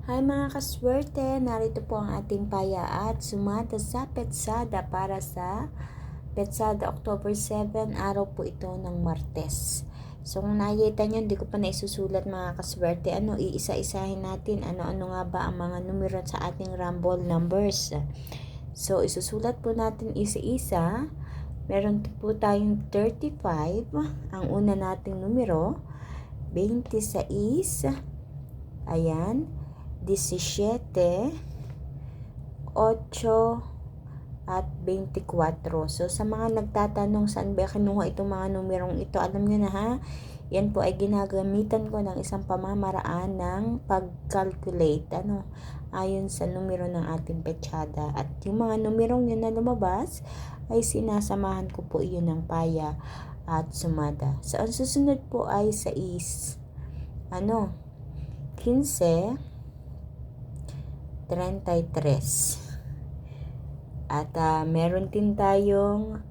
Hi mga kaswerte, narito po ang ating paya at sumada sa Petsada para sa Petsada October 7, araw po ito ng Martes. So kung nakikita nyo, hindi ko pa naisusulat mga kaswerte, iisa-isahin natin, ano nga ba ang mga numero sa ating rumble numbers. So isusulat po natin isa-isa. Meron po tayong 35, ang una nating numero, 26, ayan, 17, 8, at 24. So, sa mga nagtatanong saan ba kinuha itong mga numerong ito, alam nyo na ha, yan po ay ginagamitan ko ng isang pamamaraan ng pag-calculate, ayon sa numero ng ating petsada. At yung mga numerong yun na lumabas, ay sinasamahan ko po iyon ng paya at sumada. So, ang susunod po ay 6, 15, 33. At meron din tayong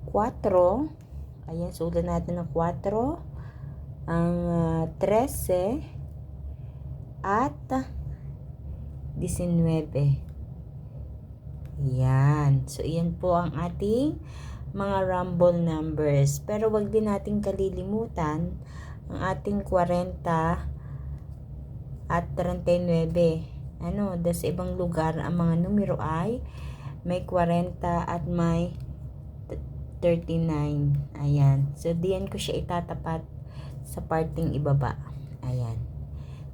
4. Ayan, sulat natin ng 4. Ang 13 at 19. Yan. So, iyan po ang ating mga rumble numbers. Pero wag din natin kalilimutan ang ating 40 at 39. Sa ibang lugar, ang mga numero ay may 40 at may 39. Ayan. So, diyan ko siya itatapat sa parting ibaba. Ayan.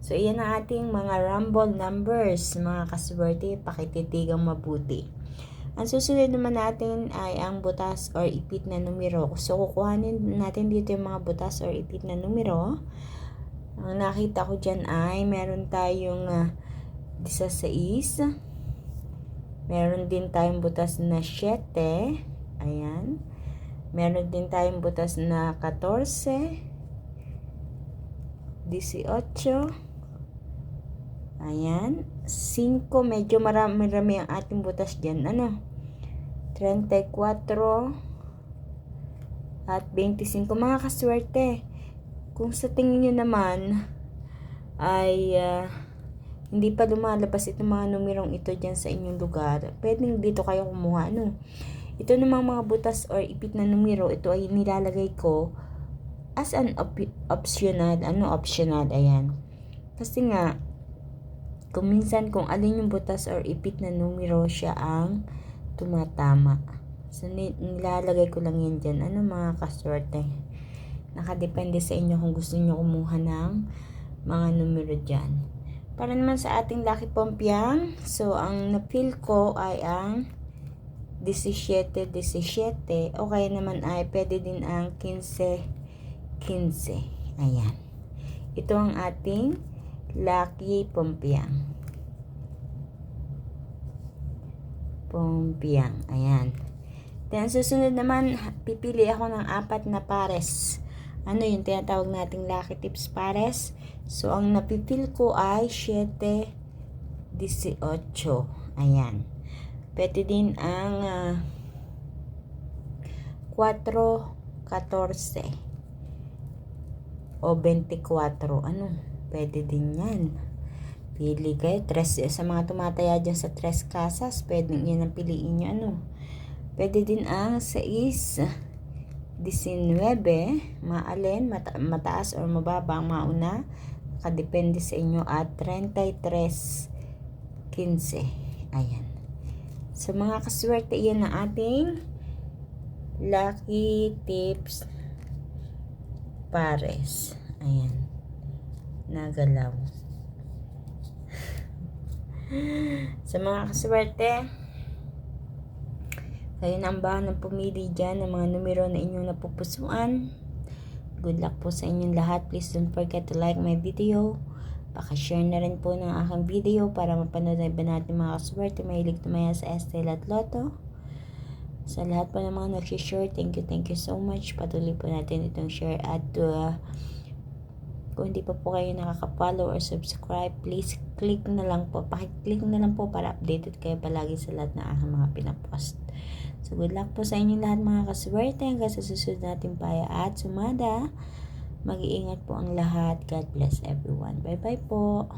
So, iyan ang ating mga rumble numbers. Mga kaswerte, pakititigang mabuti. Ang susunod naman natin ay ang butas or ipit na numero. So, kukuhanin natin dito yung mga butas or ipit na numero. Ang nakita ko dyan ay meron tayong 16. Meron din tayong butas na 7. Ayan. Meron din tayong butas na 14. 18. Ayan. 5. Medyo marami ang ating butas dyan. 34. At 25. Mga kaswerte, kung sa tingin nyo naman ay hindi pa lumalabas itong mga numerong ito dyan sa inyong lugar, pwedeng dito kayo kumuha. Ito namang mga butas or ipit na numero, ito ay nilalagay ko as an optional. Optional, ayan. Kasi nga, kung minsan kung alin yung butas or ipit na numero, siya ang tumatama. So, nilalagay ko lang yan dyan. Mga kaswerte? Nakadepende sa inyo kung gusto nyo kumuha ng mga numero dyan. Para naman sa ating lucky pompiang, so ang na-feel ko ay ang 17. O kaya naman ay pwede din ang 15. Ayan. Ito ang ating lucky pompiang. Ayan. Then susunod naman, pipili ako ng 4 na pares. Yung tinatawag nating lucky tips pares. So, ang napipil ko ay 7, 18. Ayan. Pwede din ang 4, 14. O 24. Pwede din yan. Pili kayo. Sa mga tumataya dyan sa 3 casas, pwede yan ang piliin nyo. Pwede din ang 6, 19, maalin, mataas or mababa ang mauna, nakadepende sa inyo, at 33, 15. Ayan. So, mga kaswerte, iyan ang ating lucky tips pares. Ayan. Nagalaw. Sa mga kaswerte, kayo na ang bahan ng pumili dyan ng mga numero na inyong napupusuan. Good luck po sa inyong lahat. Please don't forget to like my video. Pakashare na rin po ng aking video para mapanood na iba natin mga kaswerte. Mahilig tumaya sa Estel at Lotto. Sa lahat po ng mga nagsishare, thank you so much. Patuloy po natin itong share at kung hindi pa po kayo nakaka-follow or subscribe, please click na lang po. Pakiclick na lang po para updated kayo palagi sa lahat ng aking mga pinapost. So, good luck po sa inyong lahat mga kaswerte. Hanggang sa susunod natin paya at sumada. Mag-iingat po ang lahat. God bless everyone. Bye-bye po.